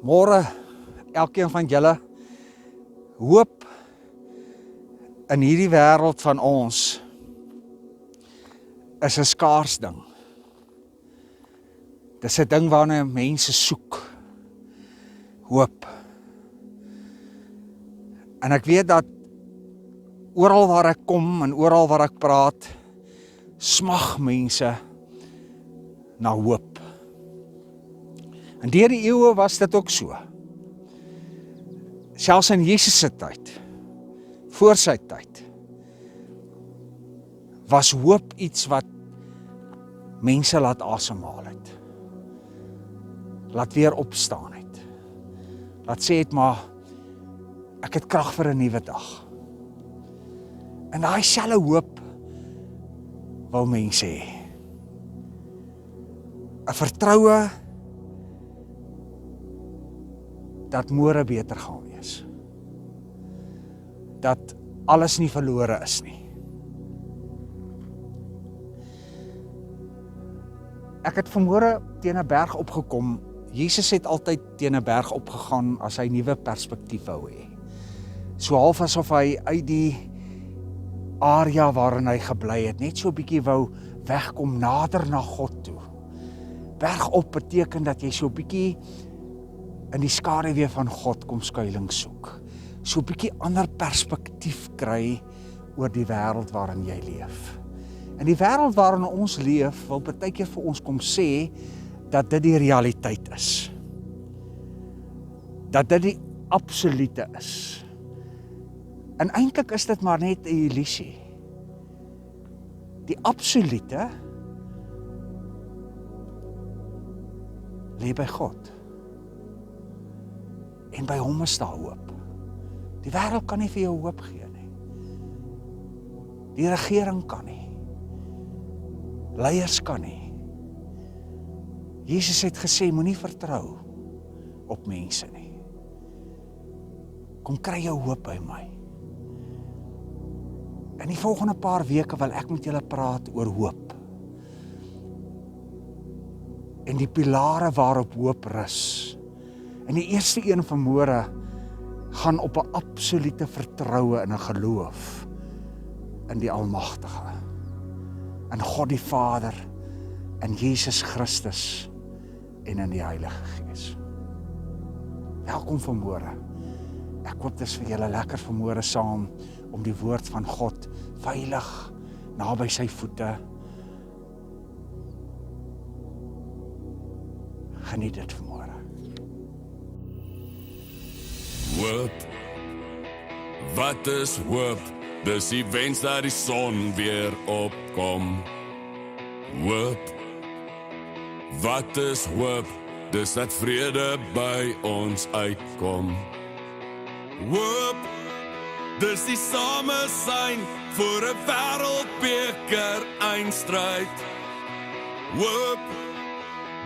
Môre, elkeen van julle, hoop in hierdie wêreld van ons is 'n skaars ding. Dis 'n ding waarna mense soek. Hoop. En ek weet dat oral waar ek kom en oral waar ek praat, smag mense na hoop. En deur die eeue was dit ook so. Selfs in Jesus se tyd, voor sy tyd, was hoop iets wat mense laat asemhaal het. Laat weer opstaan het. Laat sê het maar, ek het krag vir 'n nuwe dag. En daai selfe hoop wil mense hê. 'n Vertroue dat môre beter gaan wees. Dat alles nie verlore is nie. Ek het vanmôre teen 'n berg opgekom. Jesus het altyd teen 'n berg opgegaan as hy nuwe perspektief wou hê. So half asof hy uit die area waarin hy gebly het, net so 'n bietjie wou wegkom, nader na God toe. Berg op beteken dat jy so 'n bietjie in die skaduwee van God kom skuilings soek. So 'n bietjie ander perspektief kry oor die wêreld waarin jy leef. En die wêreld waarin ons leef, wil baie keer vir ons kom sê dat dit die realiteit is. Dat dit die absolute is. En eintlik is dit maar net 'n illusie. Die absolute lê by God. En by hom is daar hoop. Die wêreld kan nie vir jou hoop gee nie. Die regering kan nie. Leiers kan nie. Jesus het gesê, moenie vertrou op mense nie. Kom kry jou hoop by my. In die volgende paar weke wil ek met julle praat oor hoop. En die pilare waarop hoop rus. En die eerste een vanmôre gaan op 'n absolute vertroue en 'n geloof in die Almagtige. In God die Vader, in Jesus Christus en in die Heilige Gees. Welkom vanmôre. Ek hoop dit is vir julle lekker vanmôre saam om die woord van God veilig naby sy voete. Geniet dit vanmôre. Hoop, wat is hoop? Dis die wens dat die son weer opkom. Hoop, wat is hoop? Dis dat vrede by ons uitkom. Hoop, dis die samesyn vir 'n wêreldbeker eindstryd. Hoop,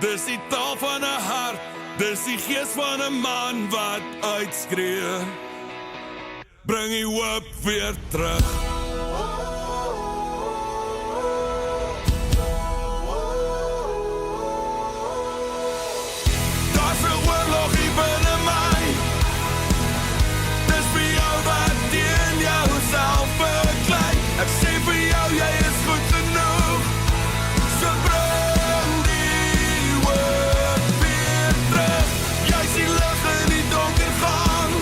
dis die taal van 'n hart. Dis die gees van 'n man wat uitskree. Bring die hoop weer terug. Daar's 'n oorlog hier binne my. Dis vir jou wat teen jouself beklei. Ek sê vir jou, jy is goed genoeg. So bring die hoop weer terug. Jy sien lig in die donker gang.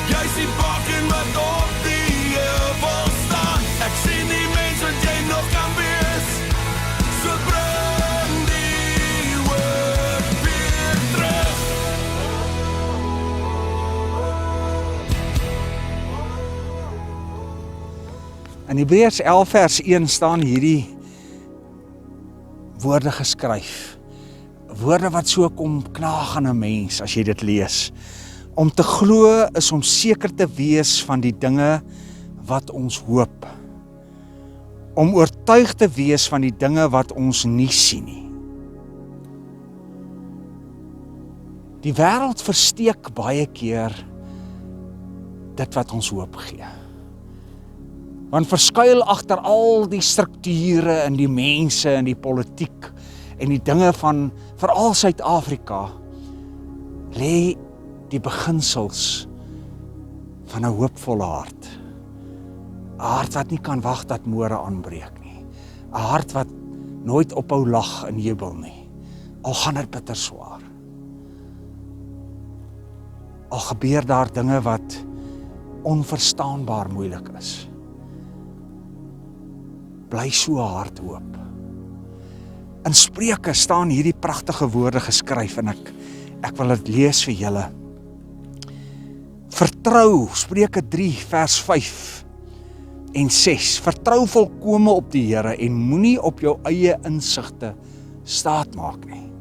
Jy sien bakken wat op die heuvel staan. Ek sien die mens wat jy nog kan wees. So bring die hoop weer terug. In Hebreërs 11 vers 1 staan hierdie woorde geskryf. Woorde wat so kom knaag aan 'n mens as jy dit lees. Om te glo is om seker te wees van die dinge wat ons hoop. Om oortuig te wees van die dinge wat ons nie sien nie. Die wêreld versteek baie keer dit wat ons hoop gee. Want verskuil agter al die strukture en die mense en die politiek en die dinge van veral Suid-Afrika lê die beginsels van 'n hoopvolle hart. 'n Hart wat nie kan wag dat môre aanbreek nie. 'n Hart wat nooit ophou lag en jubel nie. Al gaan dit bitter swaar. Al gebeur daar dinge wat onverstaanbaar moeilik is. Bly so 'n hart hoop. In Spreuke staan hierdie pragtige woorde geskryf en ek wil dit lees vir julle. Vertrou, Spreuke 3 vers 5 en 6. Vertrou volkome op die Here en moenie op jou eie insigte staat maak nie.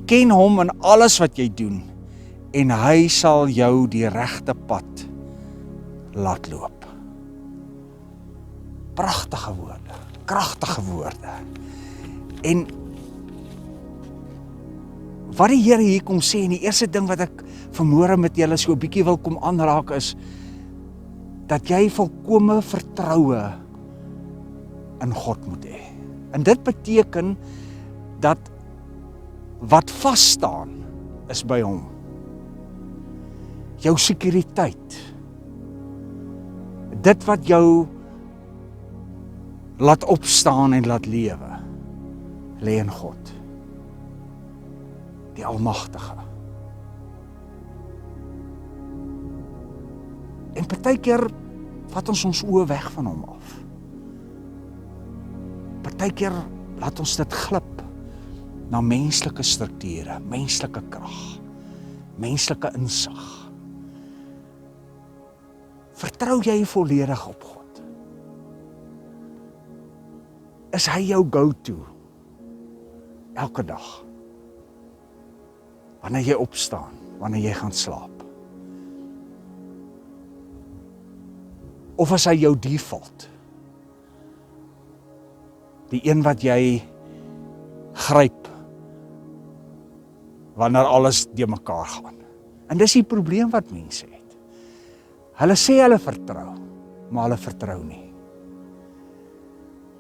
Ken hom in alles wat jy doen en hy sal jou die regte pad laat loop. Pragtige woorde, kragtige woorde. En wat die Here hier kom sê, en die eerste ding wat ek vanmôre met julle so 'n bietjie wil kom aanraak is, dat jy volkome vertroue in God moet hê. En dit beteken dat wat vas staan is by hom. Jou sekuriteit. Dit wat jou laat opstaan en laat lewe, lê in God, die Almagtige. En partykeer vat ons oë weg van hom af. Partykeer laat ons dit glip na menslike strukture, menslike krag, menslike insig. Vertrou jy volledig op God? Is hy jou go-to elke dag? Wanneer jy opstaan, wanneer jy gaan slaap? Of is hy jou default? Die een wat jy gryp wanneer alles de mekaar gaan. En dis die probleem wat mense het. Hulle sê hulle vertrou, maar hulle vertrou nie.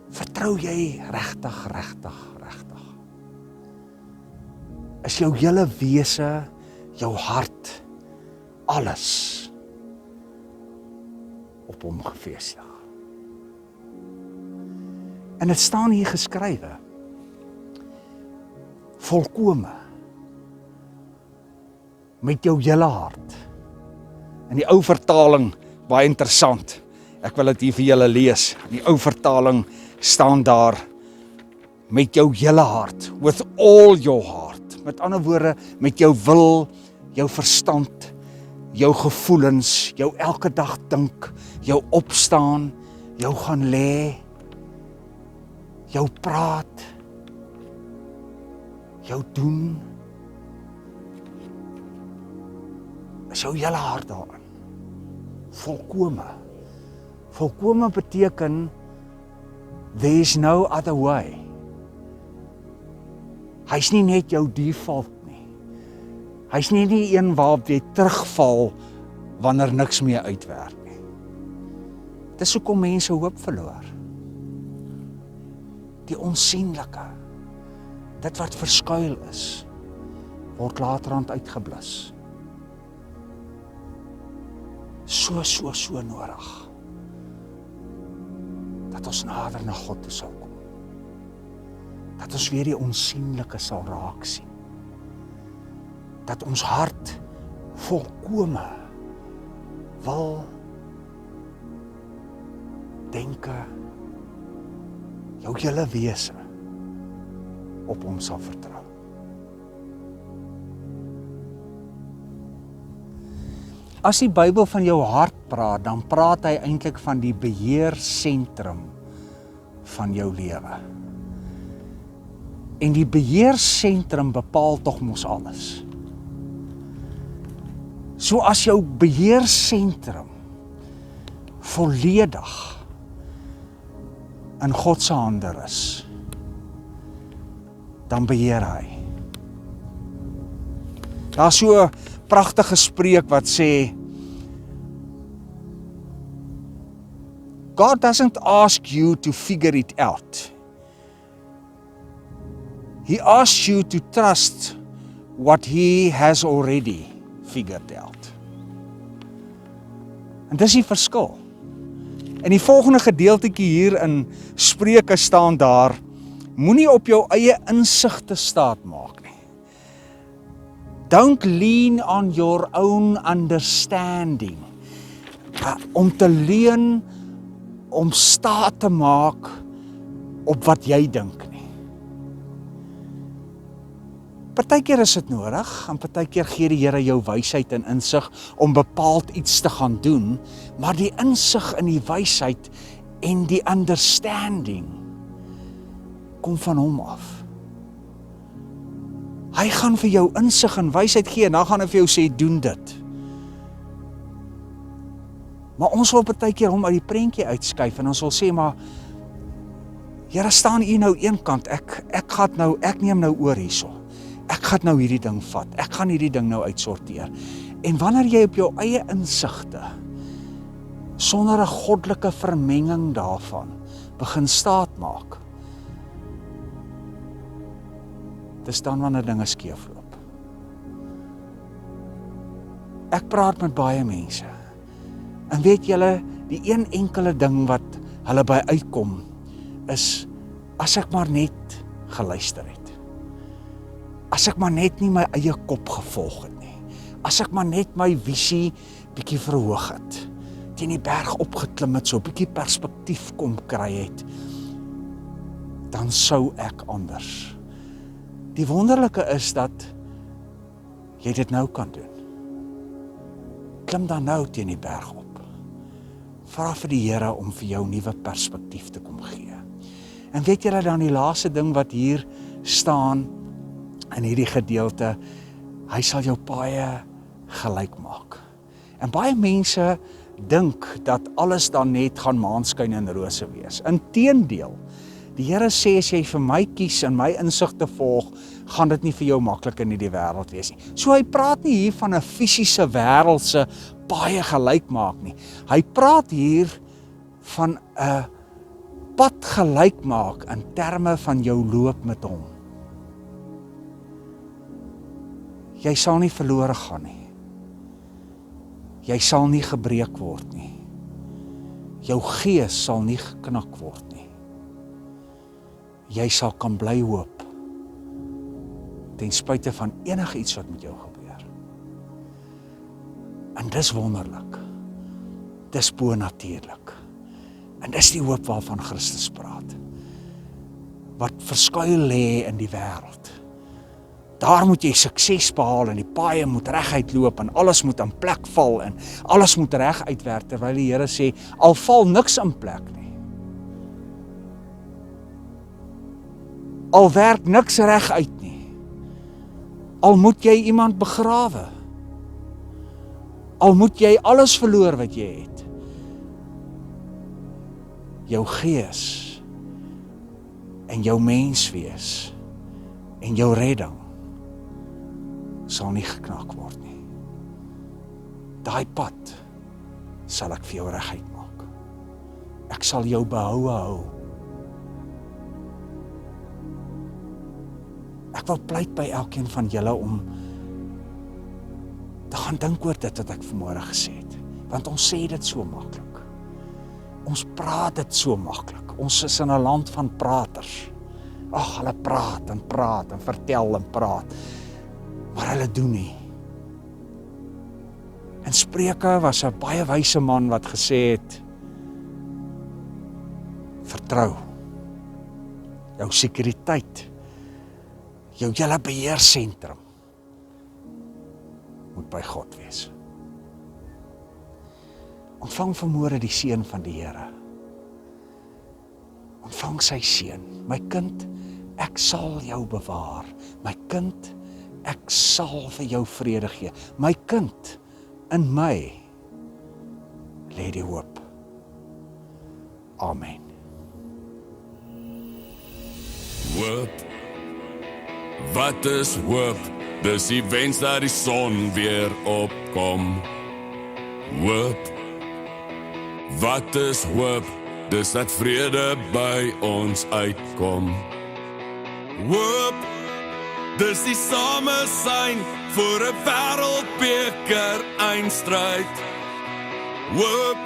Vertrou jy regtig? Is jou hele wese, jou hart, alles op hom gefestig? En dit staan hier geskrywe, volkome, met jou hele hart. In die ou vertaling, baie interessant, ek wil dit hier vir julle lees, in die ou vertaling staan daar, met jou hele hart, with all your heart, met ander woorde, met jou wil, jou verstand, jou gevoelens, jou elke dag dink, jou opstaan, jou gaan lê, jou praat, jou doen, is jou hele hart daarin. Volkome. Volkome beteken, there is no other way. Hy's nie net jou default nie. Hy's nie die een waarop jy terugval wanneer niks meer uitwerk nie. Dis hoekom mense hoop verloor. Die onsienlike, dit wat verskuil is, word laterand uitgeblus. So nodig, dat ons nader na God toe sal kom. Dat ons weer die onsienlike sal raak sien. Dat ons hart volkome wil, denke, jou hele wese op hom sal vertrou. As die Bybel van jou hart praat, dan praat hy eintlik van die beheersentrum van jou lewe. En die beheersentrum bepaal tog mos alles. So as jou beheersentrum volledig in God se hande is, dan beheer hy. Daar's so 'n pragtige spreek wat sê, God doesn't ask you to figure it out. He asks you to trust what he has already figured out. En dis die verskil. In die volgende gedeeltetjie hier in Spreuke staan daar, moenie op jou eie insigte staat maak nie. Don't lean on your own understanding. Om te leun, om staat te maak op wat jy dink nie. Partykeer is dit nodig, en partykeer gee die Here jou wysheid en insig om bepaald iets te gaan doen, maar die insig en die wysheid en die understanding kom van hom af. Hy gaan vir jou insig en wysheid gee, en dan gaan hy vir jou sê, doen dit. Maar ons wil partykeer hom uit die prentjie uitskuif, en ons wil sê, maar Here, staan U nou een kant, ek neem nou oor hierso. Ek gaan nou hierdie ding vat, ek gaan hierdie ding nou uitsorteer. En wanneer jy op jou eie insigte, sonder 'n goddelike vermenging daarvan, begin staat maak, dis dan wanneer dinge skeefloop. Ek praat met baie mense, en weet julle, die een enkele ding wat hulle by uitkom, is, as ek maar net geluister het. As ek maar net nie my eie kop gevolg het nie. As ek maar net my visie bietjie verhoog het. Teen die berg opgeklim het, so bietjie perspektief kom kry het, dan sou ek anders. Die wonderlike is dat jy dit nou kan doen. Klim dan nou teen die berg op. Vra vir die Here om vir jou nuwe perspektief te kom gee. En weet julle dan die laaste ding wat hier staan in hierdie gedeelte, hy sal jou paaie gelyk maak. En baie mense dink dat alles dan net gaan maanskyn en rose wees. Inteendeel, die Here sê, as jy vir my kies en my insigte volg, gaan dit nie vir jou maklik in hierdie wêreld wees nie. So hy praat nie hier van 'n fisiese wêreldse paaie gelyk maak nie. Hy praat hier van 'n pad gelyk maak in terme van jou loop met hom. Jy sal nie verlore gaan nie. Jy sal nie gebreek word nie. Jou gees sal nie geknak word nie. Jy sal kan bly hoop, ten spyte van enigiets wat met jou gebeur. En dis wonderlik. Dis bonatuurlik. En dis die hoop waarvan Christus praat. Wat verskuil lê in die wêreld. Daar moet jy sukses behaal, en die paaie moet reguit loop, en alles moet in plek val, en alles moet reg uitwerk, terwyl die Here sê, al val niks in plek nie. Al werk niks reg uit nie. Al moet jy iemand begrawe. Al moet jy alles verloor wat jy het. Jou gees en jou menswees en jou redding sal nie geknak word nie. Daai pad sal ek vir jou reguit maak. Ek sal jou behoue hou. Ek wil pleit by elkeen van julle om te gaan dink oor dit wat ek vanmôre gesê het. Want ons sê dit so maklik. Ons praat dit so maklik. Ons is in 'n land van praters. Ag, hulle praat en vertel en praat. Maar hulle doen nie. In Spreuke was 'n baie wyse man wat gesê het, vertrou. Jou sekuriteit, jou hele beheersentrum moet by God wees. Ontvang vanmôre die seën van die Here. Ontvang sy seën. My kind, ek sal jou bewaar. My kind, ek sal vir jou vrede gee. My kind, in my lê die hoop. Amen. Hoop, wat is hoop? Dis die wens dat die son weer opkom. Hoop, wat is hoop? Dis dat vrede by ons uitkom. Hoop, Dis die same sein vir 'n wêreldbeker eindstryd. Hoop,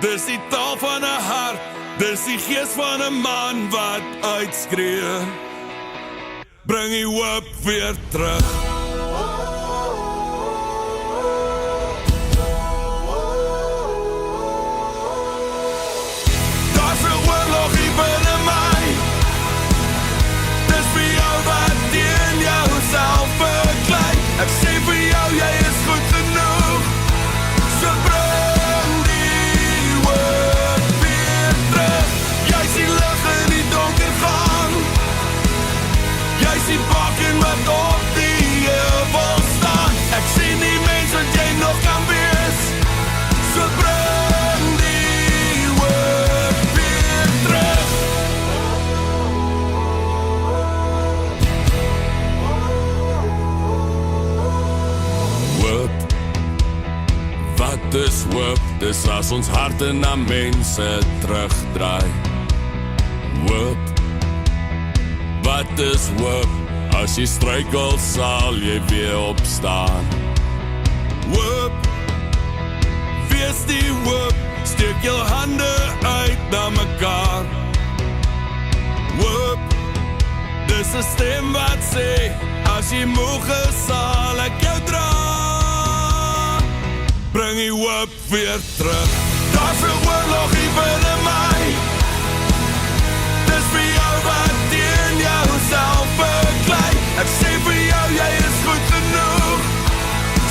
dis die taal van 'n hart, dis die gees van 'n man wat uitskree. Bring die hoop weer terug. Daar's 'n oorlog hier binne my. Dis vir jou wat teen jouself beklei. Ek sê vir jou, jy is goed genoeg. So bring die hoop weer terug. Jy sien lig in die donker gang. Jy sien bakken wat op die heuvel staan. Ek sien die mens wat jy nog kan wees. So bring die hoop weer terug. Hoop, wat is hoop? Dis as ons harte na mense terugdraai. Hoop, wat is hoop? As jy struikel sal jy weer opstaan. Hoop, wees die hoop, steek jou hande uit na mekaar. Hoop, dis 'n stem wat sê, as jy moeg is sal ek jou dra. Bring die hoop weer terug. Daar's 'n oorlog hier binne my. Dis vir jou wat teen jouself beklei. Ek sê vir jou, jy is goed genoeg.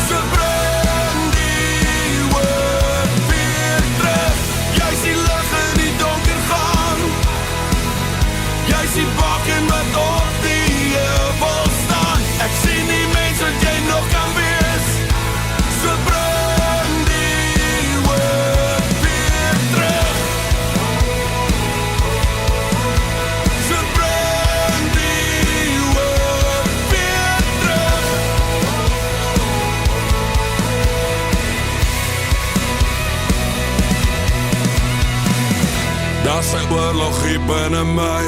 So bring die hoop weer terug. Jy sien lig in die donker gang. Jy sien bakken wat op die heuvel staan. Ek sien die mens wat jy nog kan wees. So bring die hoop weer terug. So bring die hoop weer terug. Daar's 'n oorlog hier binne my.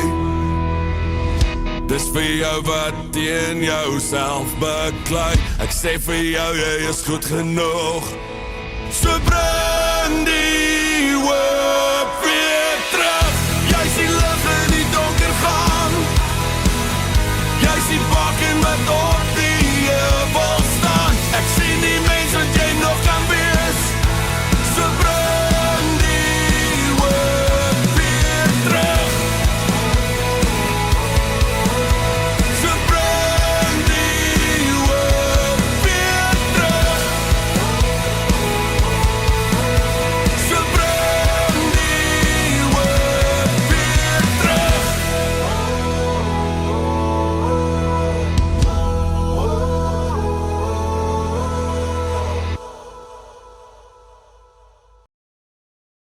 Dis vir jou wat teen jouself beklei. Ek sê vir jou, jy is goed genoeg. So bring die hoop